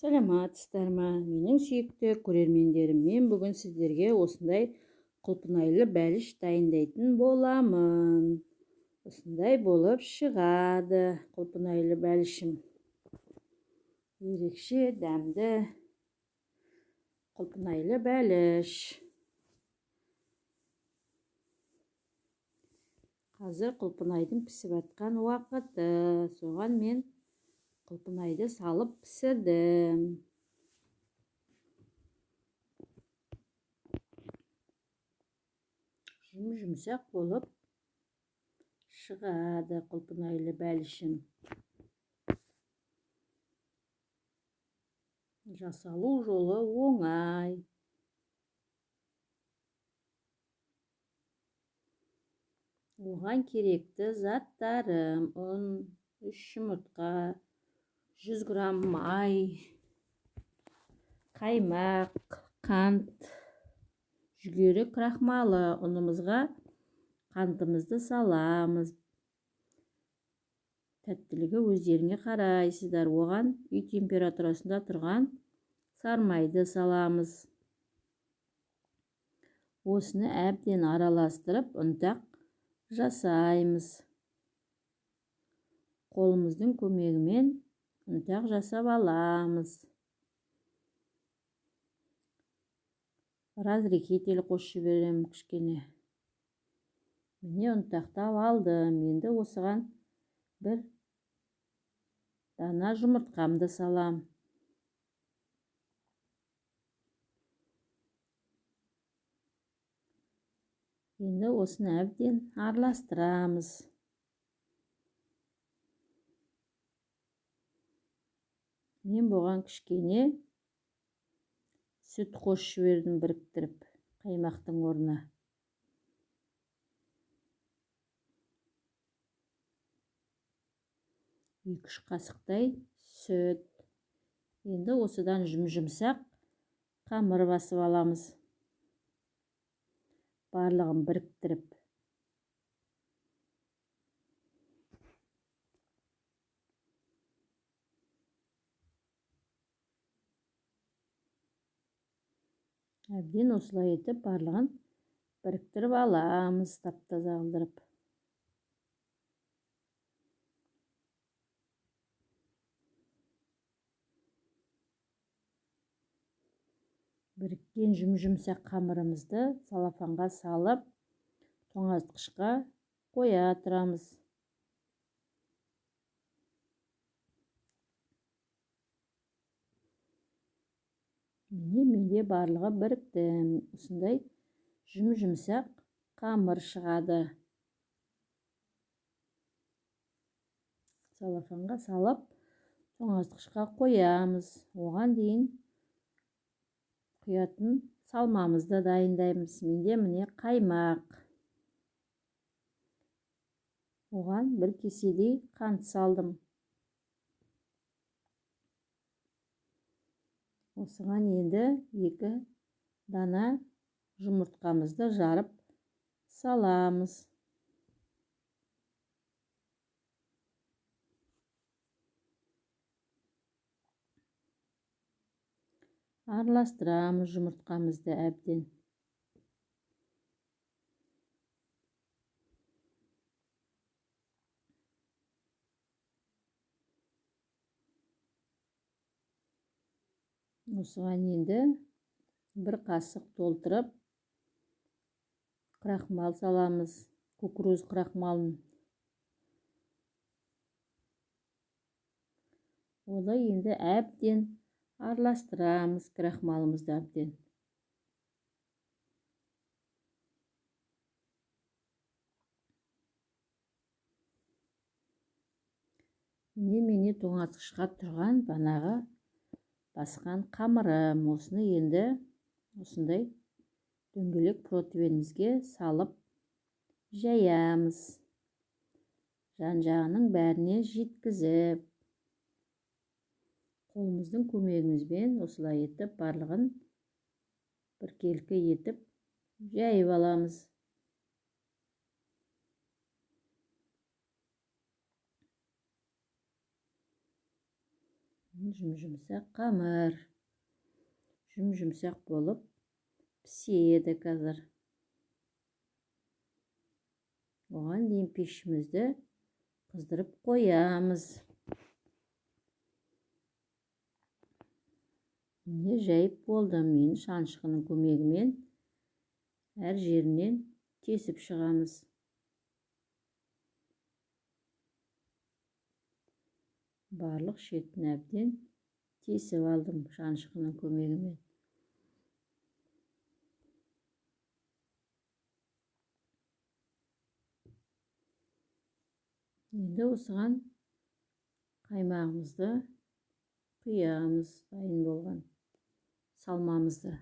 Саламатсыздар ма, менің сүйікті көрермендерім, мен бүгін сіздерге осындай құлпынайлы бәліш дайындайтын боламын. Осындай болып шығады құлпынайлы бәлішім. Ерекше дәмді құлпынайлы бәліш. Қазір құлпынайдың пісіп жатқан уақыты. Соған мен құлпынайды салып пісірдім. Жұмсақ болып шығады құлпынайлы бәлішім. Жасалу жолы оңай. Оған керекті заттарым: ұн, 3 жұмыртқа, 100 грамм май, қаймақ, қант, жүгері крахмалы. Ұнымызға қантымызды саламыз. Тәттілігі өздеріңе қарайсыздар. Оған үй температурасында тұрған сармайды саламыз. Осыны әбден араластырып, ұнтақ жасаймыз. Қолымыздың көмегімен ұнтақ жасап аламыз. Разрыхитель қосып жіберемін кішкене. Міне ұнтақтап алдым. Енді осыған бір дана жұмыртқамды салам. Енді осыны әбден араластырамыз. Мен бұған кішкене сүт қосып жібердім біріктіріп, қаймақтың орнына. Екі-үш қасықтай сүт. Енді осыдан жұмсақ қамыр басып аламыз. Барлығын біріктіріп. Әбден осылай етіп барлығын біріктіріп аламыз, тап-таза қылдырып. Біріккен жұмсақ қамырымызды салафанға салып, тоңазытқышқа қоя тұрамыз. Менде барлығы бірікті. Осындай жұмсақ қамыр шығады. Салафанға салып, тоңазытқышқа қоямыз. Оған дейін құятын салмамызды дайындаймыз. Менде міне қаймақ. Оған 1 кеседей қант салдым. Осыған енді 2 дана жұмыртқамызды жарып саламыз. Араластырамыз жұмыртқамызды әбден. Осыған енді 1 қасық толтырып крахмал саламыз, кукуруз крахмалын. Оны енді әбден араластырамыз крахмалымызды әбден. Міне тоңазытқышқа тұрған банағы басқан қамырым. Осыны енді осындай дөңгелек противенімізге салып жаямыз. Жан-жағының бәріне жеткізіп, қолымыздың көмегімізбен осылай етіп барлығын біркелкі етіп жайып аламыз. Жұмсақ қамыр. Жұмсақ болып піседі қазір. Оған дейін пешімізді қыздырып қоямыз. Міне жайып болды. Мен шаншқының көмегімен әр жерінен тесіп шығамыз. Барлық шетін әбден тесіп алдым шаншқының көмегімен. Енді осыған қаймағымызды құямыз, дайын болған салмамызды.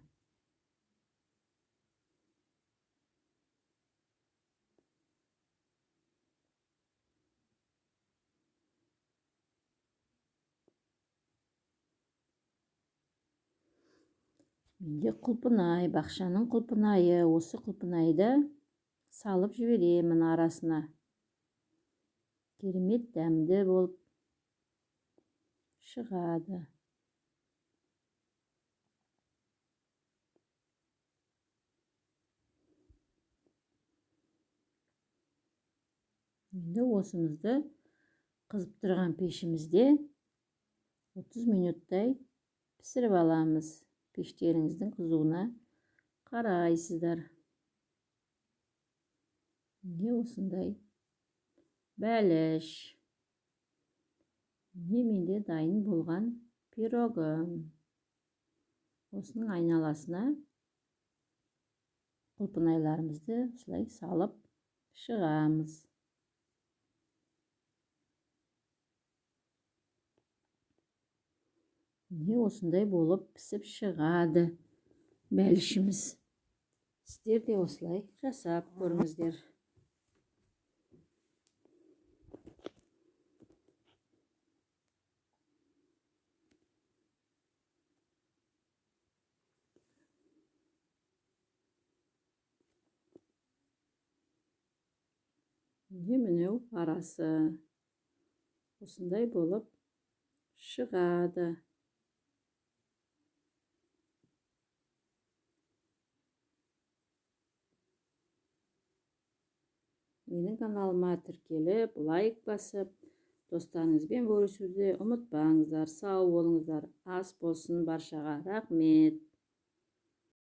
Менде құлпынай, бақшаның құлпынайы. Осы құлпынайды салып жіберемін арасына. Керемет дәмді болып шығады. Енді осымызды қызып тұрған пешімізде 30 минуттай пісіріп аламыз. Пештеріңіздің қызуына қарайсыздар. Міне осындай бәліш. Міне менде дайын болған пирогым. Осының айналасына құлпынайларымызды осылай салып шығамыз. Міне осындай болып пісіп шығады бәлішіміз. Сіздер де осылай жасап көріңіздер. Міне арасы осындай болып шығады. Менің каналыма тіркеліп, лайк басып, достарыңызбен бөлісуді ұмытпаңыздар. Сау болыңыздар. Ас болсын баршаға. Рахмет.